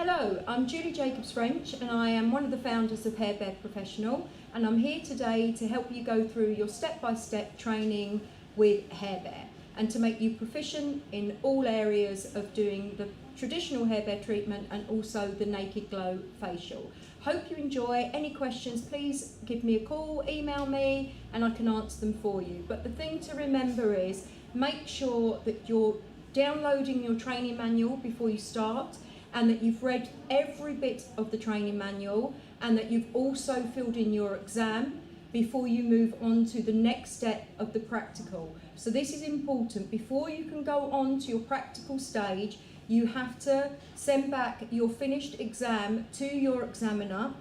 Hello, I'm Julie Jacobs-French and I am one of the founders of Hair Bear Professional, and I'm here today to help you go through your step-by-step training with Hair Bear and to make you proficient in all areas of doing the traditional hair bear treatment and also the Naked Glow facial. Hope you enjoy. Any questions, please give me a call, email me, and I can answer them for you. But the thing to remember is make sure that you're downloading your training manual before you start, and that you've read every bit of the training manual, and that you've also filled in your exam before you move on to the next step of the practical. So this is important. Before you can go on to your practical stage, you have to send back your finished exam to your examiner,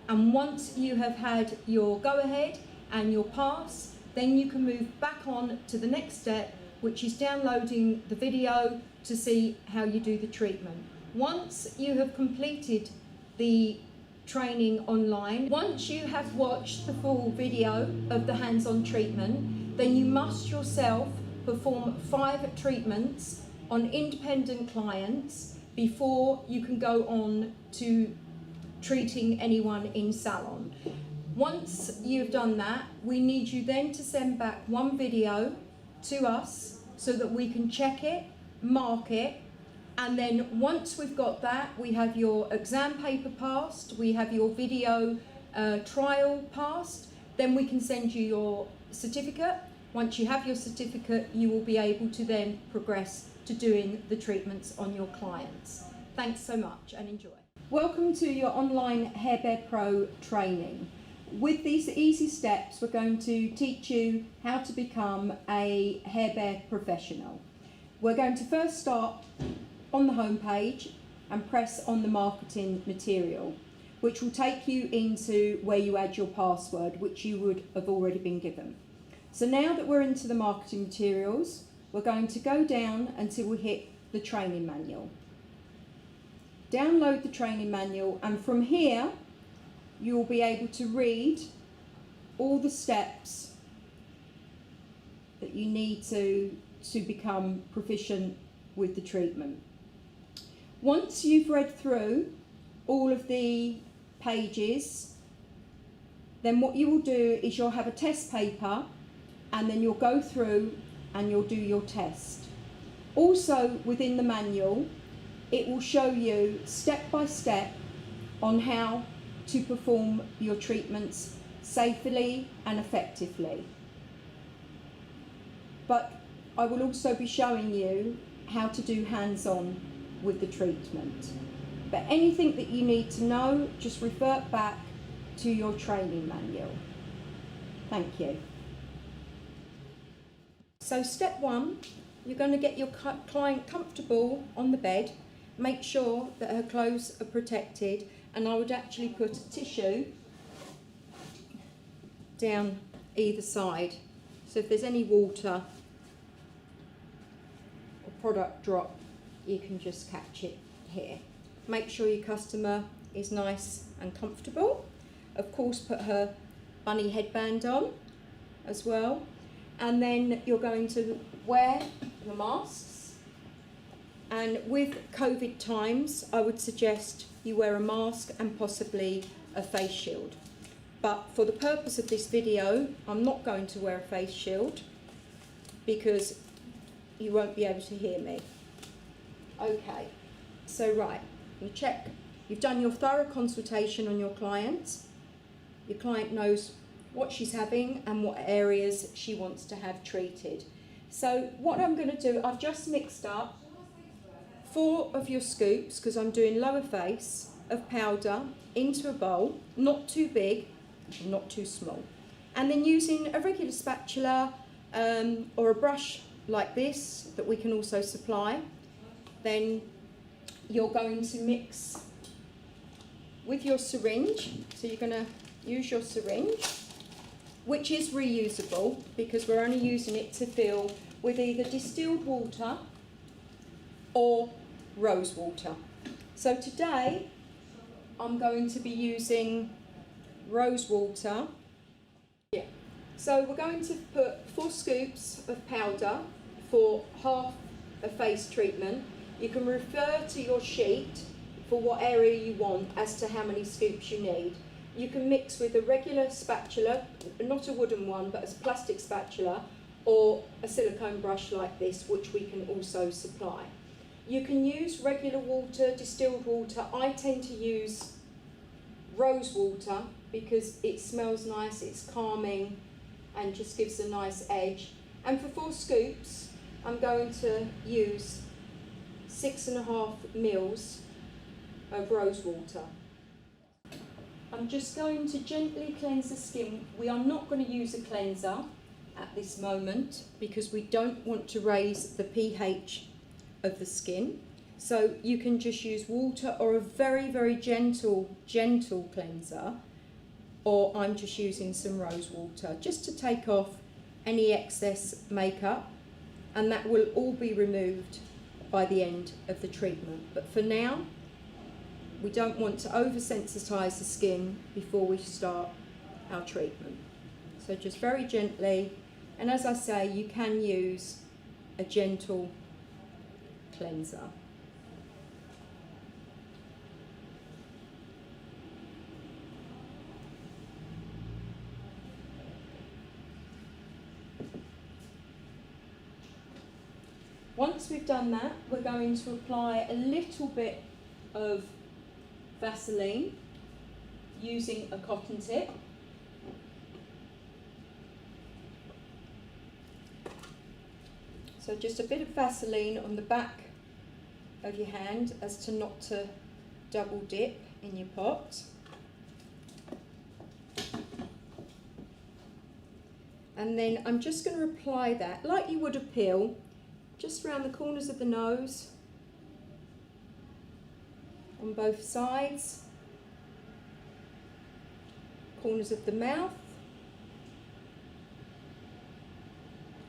and once you have had your go-ahead and your pass, then you can move back on to the next step, which is downloading the video to see how you do the treatment. Once you have completed the training online, once you have watched the full video of the hands-on treatment, then you must yourself perform 5 treatments on independent clients before you can go on to treating anyone in salon. Once you've done that, we need you then to send back 1 video to us so that we can check it, mark it, and then once we've got that, we have your exam paper passed, we have your video trial passed, then we can send you your certificate. Once you have your certificate, you will be able to then progress to doing the treatments on your clients. Thanks so much and enjoy. Welcome to your online Hair Bear Pro training. With these easy steps, we're going to teach you how to become a hair bear professional. We're going to first start on the home page and press on the marketing material, which will take you into where you add your password, which you would have already been given. So now that we're into the marketing materials, we're going to go down until we hit the training manual. Download the training manual, and from here you'll be able to read all the steps that you need to become proficient with the treatment. Once you've read through all of the pages, then what you will do is you'll have a test paper, and then you'll go through and you'll do your test. Also within the manual, it will show you step by step on how to perform your treatments safely and effectively. But I will also be showing you how to do hands-on with the treatment. But anything that you need to know, just revert back to your training manual. Thank you. So step 1, you're going to get your client comfortable on the bed. Make sure that her clothes are protected, and I would actually put a tissue down either side. So if there's any water or product drop, you can just catch it here. Make sure your customer is nice and comfortable. Of course, put her bunny headband on as well. And then you're going to wear the masks. And with COVID times, I would suggest you wear a mask and possibly a face shield. But for the purpose of this video, I'm not going to wear a face shield because you won't be able to hear me. Okay, so right, you check. You've done your thorough consultation on your client. Your client knows what she's having and what areas she wants to have treated. So what I'm going to do, I've just mixed up 4 of your scoops, because I'm doing lower face, of powder into a bowl, not too big, not too small. And then using a regular spatula or a brush like this that we can also supply, then you're going to mix with your syringe. So you're going to use your syringe, which is reusable because we're only using it to fill with either distilled water or rose water. So today I'm going to be using rose water. Yeah. So we're going to put 4 scoops of powder for half a face treatment. You can refer to your sheet for what area you want as to how many scoops you need. You can mix with a regular spatula, not a wooden one, but a plastic spatula, or a silicone brush like this, which we can also supply. You can use regular water, distilled water. I tend to use rose water because it smells nice, it's calming, and just gives a nice edge. And for 4 scoops, I'm going to use 6.5 mils of rose water. I'm just going to gently cleanse the skin. We are not going to use a cleanser at this moment because we don't want to raise the pH of the skin. So you can just use water or a very, very gentle cleanser, or I'm just using some rose water just to take off any excess makeup, and that will all be removed by the end of the treatment. But for now, we don't want to over-sensitise the skin before we start our treatment. So just very gently, and as I say, you can use a gentle cleanser. Once we've done that, we're going to apply a little bit of Vaseline using a cotton tip. So just a bit of Vaseline on the back of your hand as to not to double dip in your pot. And then I'm just going to apply that like you would a peel, just around the corners of the nose, on both sides, corners of the mouth,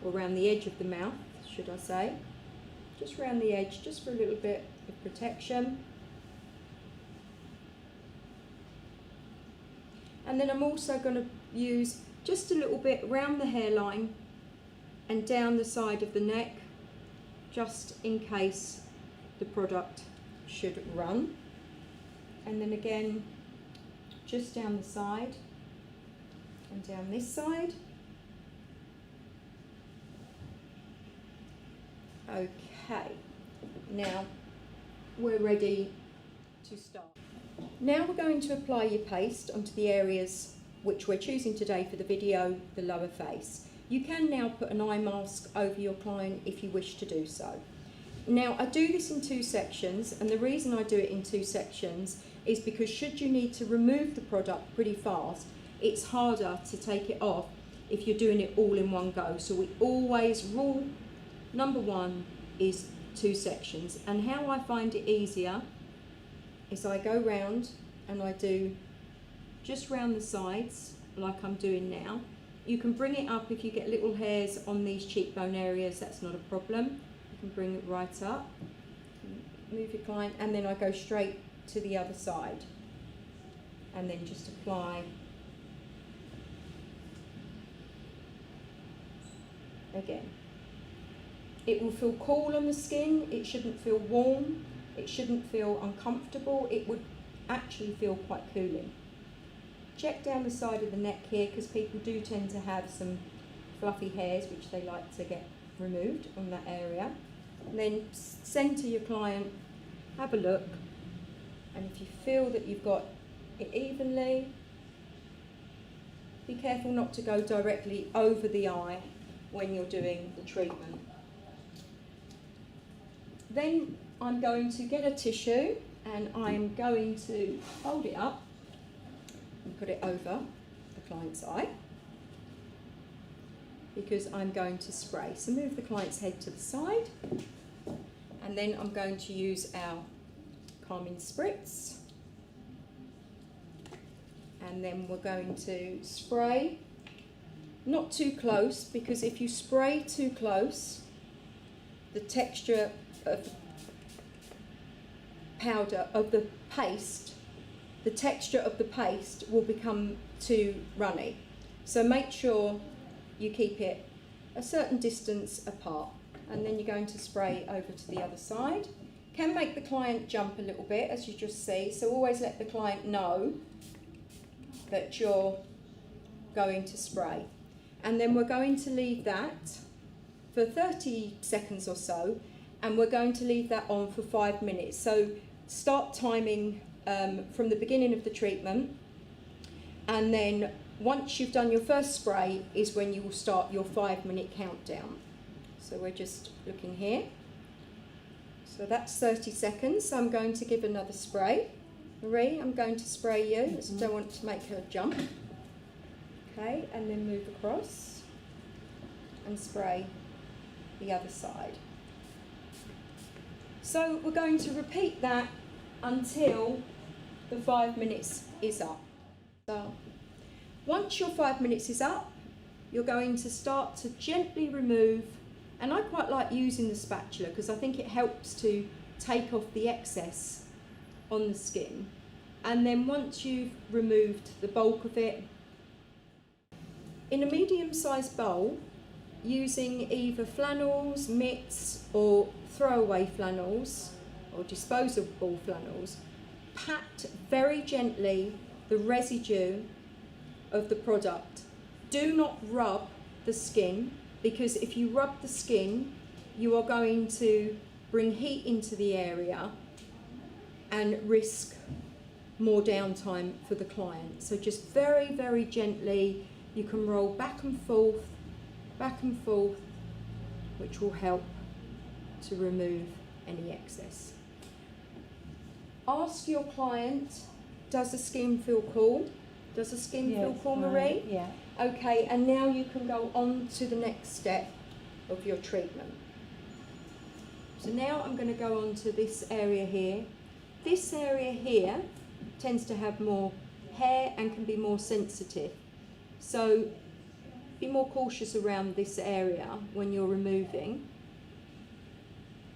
or around the edge of the mouth, should I say. Just around the edge, just for a little bit of protection. And then I'm also going to use just a little bit around the hairline and down the side of the neck, just in case the product should run. And then again, just down the side and down this side. Okay, now we're ready to start. Now we're going to apply your paste onto the areas which we're choosing today for the video, the lower face. You can now put an eye mask over your client if you wish to do so. Now, I do this in 2 sections, and the reason I do it in 2 sections is because should you need to remove the product pretty fast, it's harder to take it off if you're doing it all in one go. So we always, rule number 1 is 2 sections. And how I find it easier is I go round and I do just round the sides like I'm doing now. You can bring it up if you get little hairs on these cheekbone areas, that's not a problem. You can bring it right up, move your client, and then I go straight to the other side. And then just apply again. It will feel cool on the skin, it shouldn't feel warm, it shouldn't feel uncomfortable, it would actually feel quite cooling. Check down the side of the neck here because people do tend to have some fluffy hairs which they like to get removed on that area. And then centre your client, have a look, and if you feel that you've got it evenly, be careful not to go directly over the eye when you're doing the treatment. Then I'm going to get a tissue and I'm going to hold it up and put it over the client's eye because I'm going to spray. So move the client's head to the side, and then I'm going to use our calming spritz, and then we're going to spray, not too close, because if you spray too close, the texture of powder, of the paste, the texture of the paste will become too runny. So make sure you keep it a certain distance apart, and then you're going to spray over to the other side. Can make the client jump a little bit, as you just see, so always let the client know that you're going to spray. And then we're going to leave that for 30 seconds or so, and we're going to leave that on for 5 minutes. So start timing from the beginning of the treatment, and then once you've done your first spray is when you will start your 5-minute countdown. So we're just looking here. So that's 30 seconds. So I'm going to give another spray. Marie, I'm going to spray you, as I don't want to make her jump. Okay, and then move across and spray the other side. So we're going to repeat that until the 5 minutes is up. So once your 5 minutes is up, you're going to start to gently remove, and I quite like using the spatula because I think it helps to take off the excess on the skin. And then once you've removed the bulk of it, in a medium-sized bowl, using either flannels, mitts, or throwaway flannels, or disposable flannels, pat very gently the residue of the product. Do not rub the skin, because if you rub the skin, you are going to bring heat into the area and risk more downtime for the client. So just very, very gently, you can roll back and forth, which will help to remove any excess. Ask your client, does the skin feel cool? Does the skin feel cool, Marie? Yeah. Okay, and now you can go on to the next step of your treatment. So now I'm going to go on to this area here. This area here tends to have more hair and can be more sensitive. So be more cautious around this area when you're removing,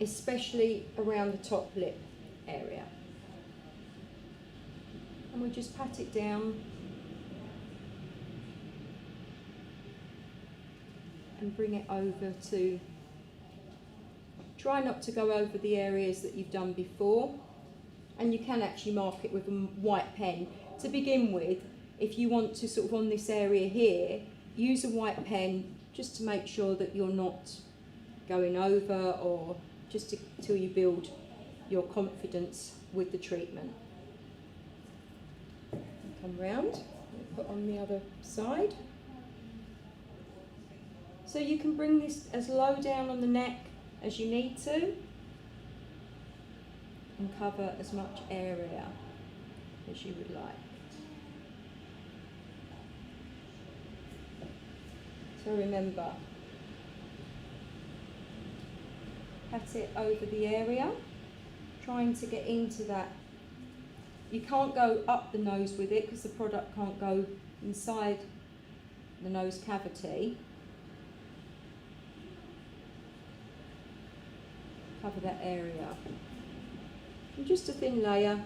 especially around the top lip area. And we just pat it down and bring it over to, try not to go over the areas that you've done before, and you can actually mark it with a white pen. To begin with, if you want to sort of on this area here, use a white pen just to make sure that you're not going over, or just till you build your confidence with the treatment. Come round, put on the other side. So you can bring this as low down on the neck as you need to and cover as much area as you would like. So remember, pat it over the area, trying to get into that. You can't go up the nose with it because the product can't go inside the nose cavity. Cover that area. And just a thin layer.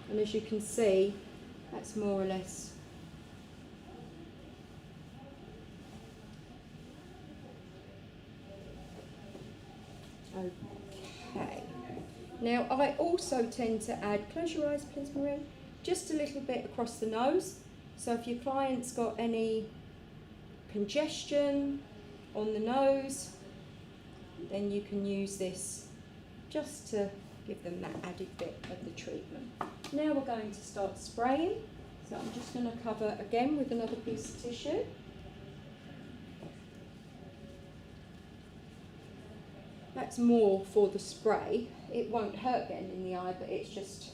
And as you can see, that's more or less okay. Now I also tend to add, close your eyes please Marie, just a little bit across the nose. So if your client's got any congestion on the nose, then you can use this just to give them that added bit of the treatment. Now we're going to start spraying. So I'm just going to cover again with another piece of tissue. That's more for the spray. It won't hurt getting in the eye, but it just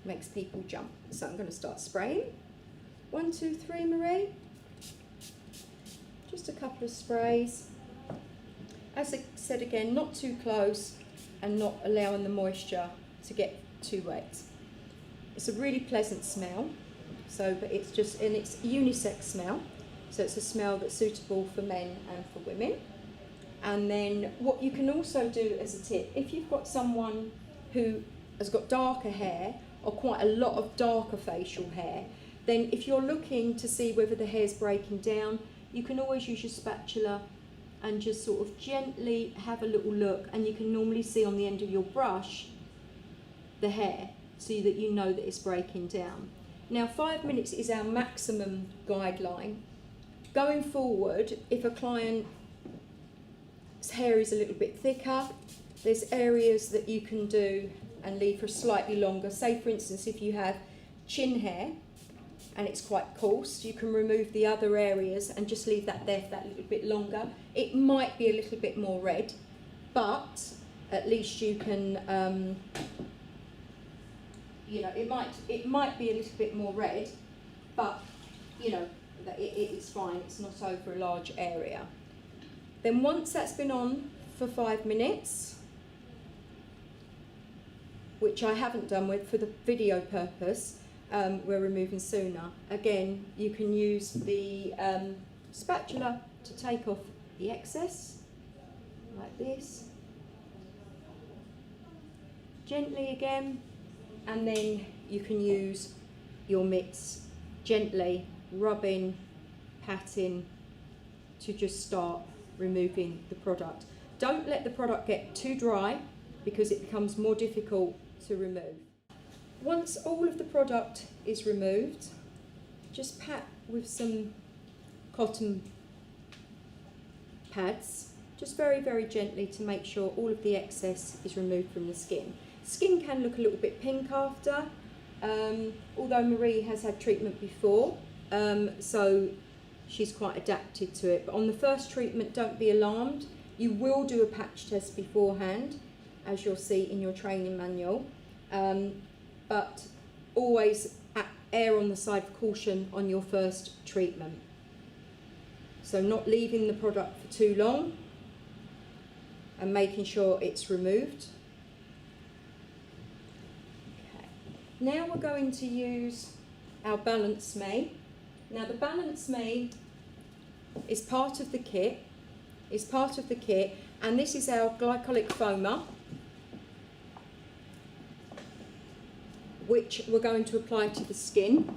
makes people jump. So I'm going to start spraying. 1, 2, 3, Marie. Just a couple of sprays. As I said again, not too close and not allowing the moisture to get too wet. It's a really pleasant smell, but it's just, and it's a unisex smell, so it's a smell that's suitable for men and for women. And then what you can also do as a tip, if you've got someone who has got darker hair or quite a lot of darker facial hair, then if you're looking to see whether the hair's breaking down, you can always use your spatula and just sort of gently have a little look, and you can normally see on the end of your brush the hair, so that you know that it's breaking down. Now 5 minutes is our maximum guideline. Going forward, if a client's hair is a little bit thicker, there's areas that you can do and leave for slightly longer. Say for instance, if you have chin hair and it's quite coarse, you can remove the other areas and just leave that there for that little bit longer. It might be a little bit more red, but at least you can, you know, it might be a little bit more red, but you know, it's fine, it's not over a large area. Then once that's been on for 5 minutes, which I haven't done with for the video purpose, we're removing sooner. Again, you can use the spatula to take off the excess, like this. Gently again, and then you can use your mitts, gently rubbing, patting, to just start removing the product. Don't let the product get too dry, because it becomes more difficult to remove. Once all of the product is removed, just pat with some cotton pads, just very, very gently, to make sure all of the excess is removed from the skin. Skin can look a little bit pink after, although Marie has had treatment before, so she's quite adapted to it. But on the first treatment, don't be alarmed. You will do a patch test beforehand, as you'll see in your training manual, but always err on the side of caution on your first treatment. So not leaving the product for too long and making sure it's removed. Okay. Now we're going to use our Balance Me. Now the Balance Me is part of the kit. And this is our glycolic foamer, which we're going to apply to the skin.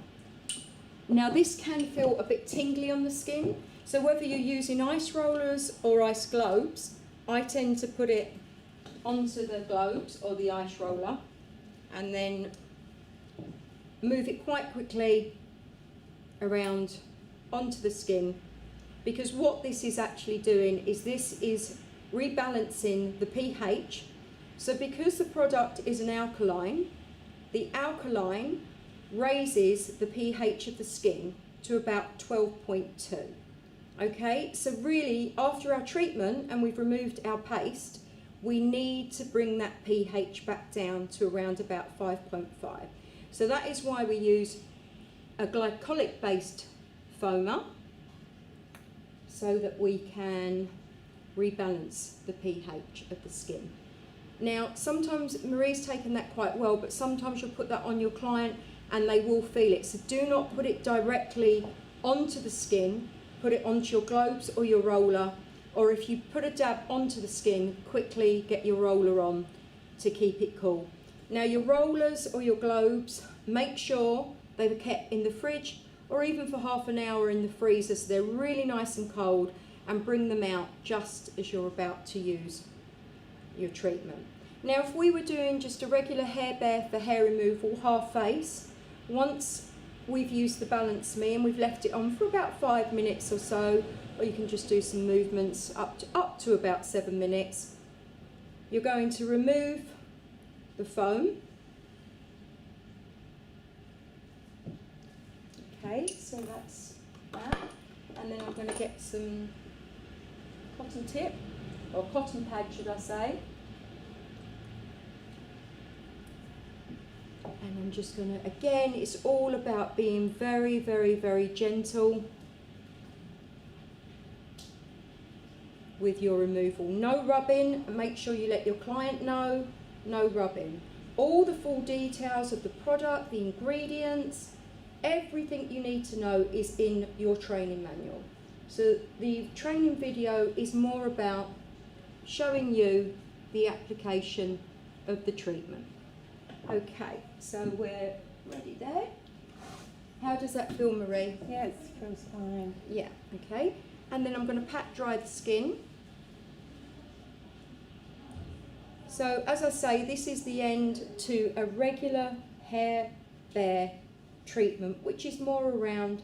Now this can feel a bit tingly on the skin, so whether you're using ice rollers or ice globes, I tend to put it onto the globes or the ice roller and then move it quite quickly around onto the skin, because what this is actually doing is this is rebalancing the pH. So because the product is an alkaline, the alkaline raises the pH of the skin to about 12.2. Okay, so really after our treatment and we've removed our paste, we need to bring that pH back down to around about 5.5. So that is why we use a glycolic based foamer, so that we can rebalance the pH of the skin. Now, sometimes Marie's taken that quite well, but sometimes you'll put that on your client and they will feel it. So do not put it directly onto the skin, put it onto your globes or your roller, or if you put a dab onto the skin, quickly get your roller on to keep it cool. Now your rollers or your globes, make sure they were kept in the fridge or even for half an hour in the freezer, so they're really nice and cold, and bring them out just as you're about to use your treatment. Now if we were doing just a regular hair bear for hair removal, half face, once we've used the Balance Me and we've left it on for about 5 minutes or so, or you can just do some movements up to about 7 minutes, you're going to remove the foam. Okay, so that's that, and then I'm going to get some cotton tip, or cotton pad should I say, and I'm just going to, again, it's all about being very, very, very gentle with your removal. No rubbing, and make sure you let your client know, no rubbing. All the full details of the product, the ingredients, everything you need to know is in your training manual. So the training video is more about showing you the application of the treatment. Okay, so we're ready there. How does that feel, Marie? Yes, feels fine. Yeah, okay. And then I'm going to pat dry the skin. So as I say, this is the end to a regular hair bare treatment, which is more around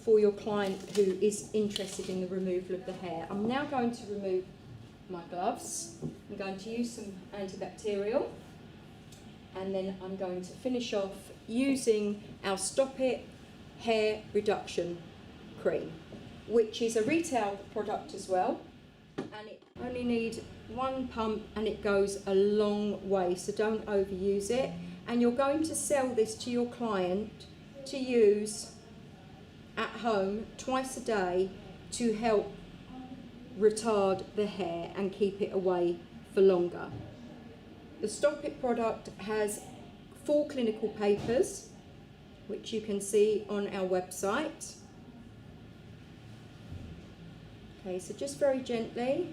for your client who is interested in the removal of the hair. I'm now going to remove my gloves. I'm going to use some antibacterial, and then I'm going to finish off using our Stop It Hair Reduction Cream, which is a retail product as well, and it only needs one pump and it goes a long way, so don't overuse it. And you're going to sell this to your client to use at home twice a day to help retard the hair and keep it away for longer. The Stop It product has 4 clinical papers, which you can see on our website. Okay, so just very gently.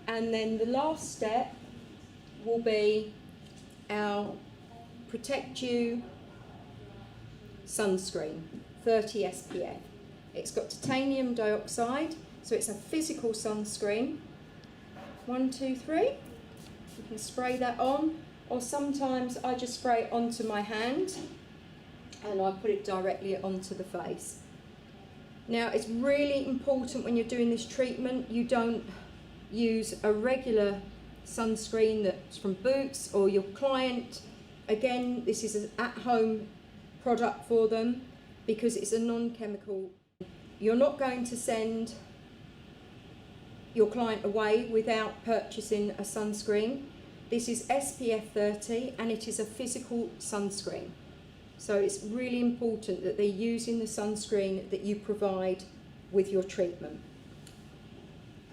And then the last step will be our Protect You sunscreen, 30 SPF. It's got titanium dioxide, so it's a physical sunscreen. 1, 2, 3. You can spray that on, or sometimes I just spray it onto my hand and I put it directly onto the face. Now, it's really important when you're doing this treatment, you don't use a regular sunscreen that's from Boots or your client. Again, this is an at-home product for them because it's a non-chemical. You're not going to send your client away without purchasing a sunscreen. This is SPF 30 and it is a physical sunscreen. So it's really important that they're using the sunscreen that you provide with your treatment.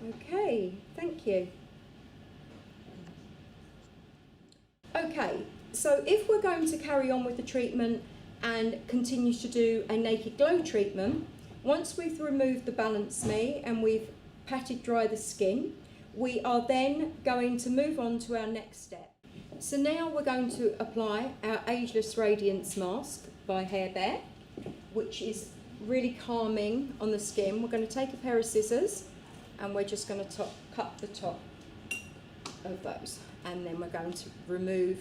Okay, thank you. Okay, so if we're going to carry on with the treatment and continue to do a naked glow treatment, once we've removed the Balance Me and we've patted dry the skin, we are then going to move on to our next step. So now we're going to apply our Ageless Radiance Mask by Hair Bare, which is really calming on the skin. We're going to take a pair of scissors and we're just going to cut the top of those, and then we're going to remove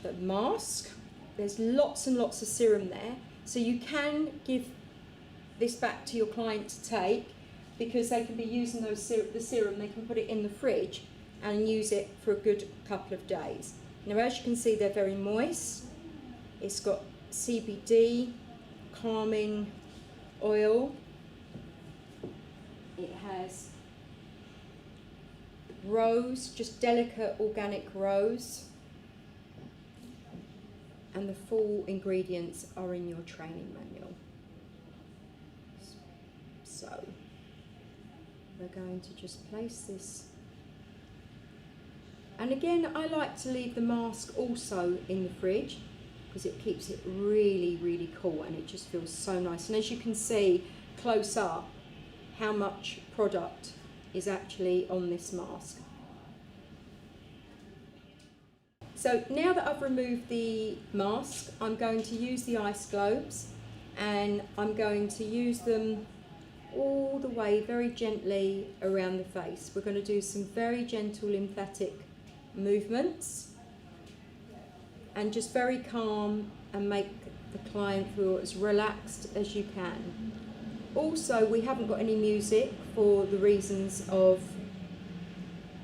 the mask. There's lots and lots of serum there, so you can give this back to your client to take, because they can be using the serum, they can put it in the fridge and use it for a good couple of days. Now, as you can see, they're very moist. It's got CBD, calming oil. It has rose, just delicate organic rose. And the full ingredients are in your training manual. So, we're going to just place this. And again, I like to leave the mask also in the fridge because it keeps it really, really cool and it just feels so nice. And as you can see close up, how much product is actually on this mask. So now that I've removed the mask, I'm going to use the ice globes and I'm going to use them all the way very gently around the face. We're going to do some very gentle lymphatic movements and just very calm and make the client feel as relaxed as you can. Also, we haven't got any music for the reasons of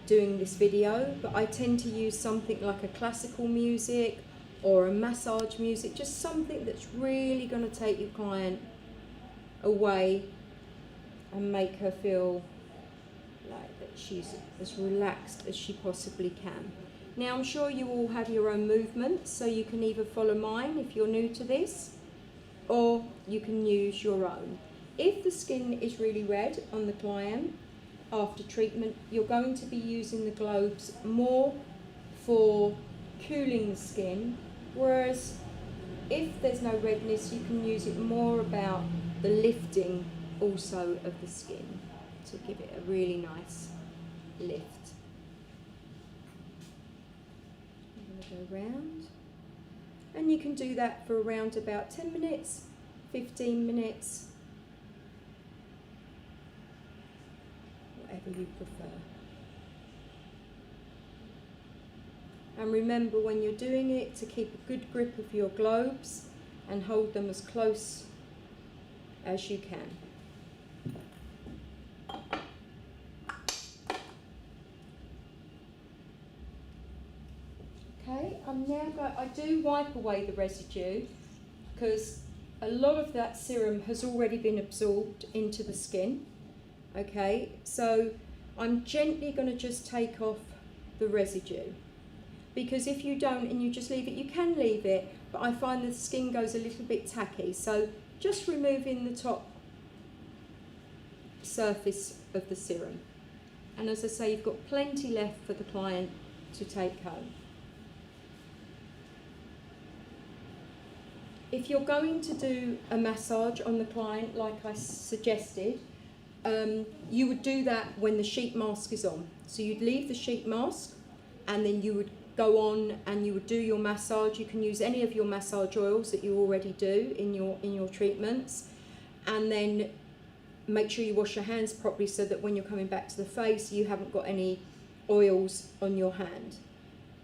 doing this video, but I tend to use something like a classical music or a massage music, just something that's really going to take your client away and make her feel like that she's as relaxed as she possibly can. Now, I'm sure you all have your own movements, so you can either follow mine if you're new to this, or you can use your own. If the skin is really red on the client after treatment, you're going to be using the globes more for cooling the skin, whereas if there's no redness, you can use it more about the lifting also of the skin to give it a really nice lift. I'm going to go round, and you can do that for around about 10 minutes, 15 minutes, whatever you prefer. And remember when you're doing it to keep a good grip of your globes and hold them as close as you can. Okay, I do wipe away the residue because a lot of that serum has already been absorbed into the skin. Okay, so I'm gently going to just take off the residue, because if you don't and you just leave it, you can leave it, but I find the skin goes a little bit tacky. So just removing the top surface of the serum. And as I say, you've got plenty left for the client to take home. If you're going to do a massage on the client, like I suggested, you would do that when the sheet mask is on. So you'd leave the sheet mask and then you would go on and you would do your massage. You can use any of your massage oils that you already do in your treatments, and then make sure you wash your hands properly so that when you're coming back to the face you haven't got any oils on your hand.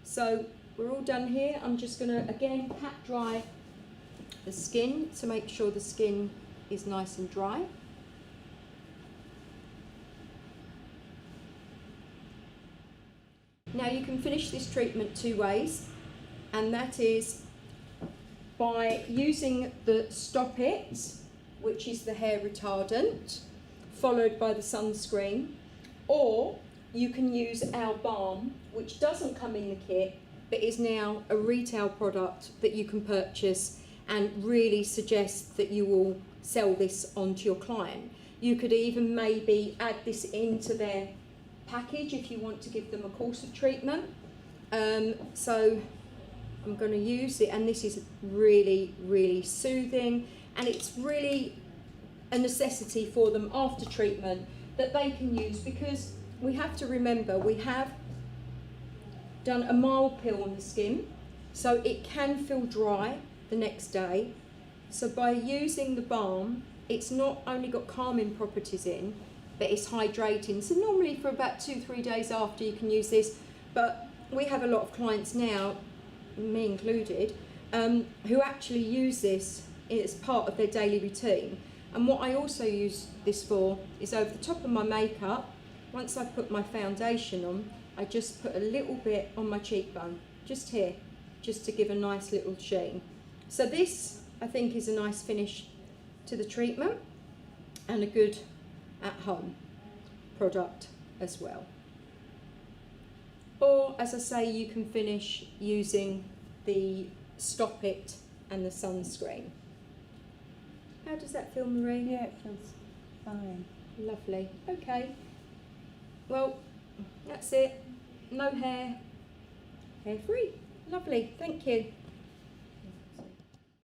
So we're all done here. I'm just going to again pat dry the skin to make sure the skin is nice and dry. Now you can finish this treatment two ways, and that is by using the Stop It, which is the hair retardant, followed by the sunscreen, or you can use our balm, which doesn't come in the kit but is now a retail product that you can purchase and really suggest that you will sell this on to your client. You could even maybe add this into their package if you want to give them a course of treatment. So I'm going to use it, and this is really, really soothing, and it's really a necessity for them after treatment that they can use, because we have to remember we have done a mild peel on the skin, so it can feel dry the next day. So by using the balm, it's not only got calming properties in, but it's hydrating. So normally for about 2-3 days after you can use this, but we have a lot of clients now, me included, who actually use this as part of their daily routine. And what I also use this for is over the top of my makeup. Once I put my foundation on, I just put a little bit on my cheekbone, just here, just to give a nice little sheen. So this, I think, is a nice finish to the treatment and a good at-home product as well. Or, as I say, you can finish using the Stop It and the sunscreen. How does that feel, Marie? Yeah, it feels fine. Lovely. Okay. Well, that's it. No hair. Hair free. Lovely. Thank you.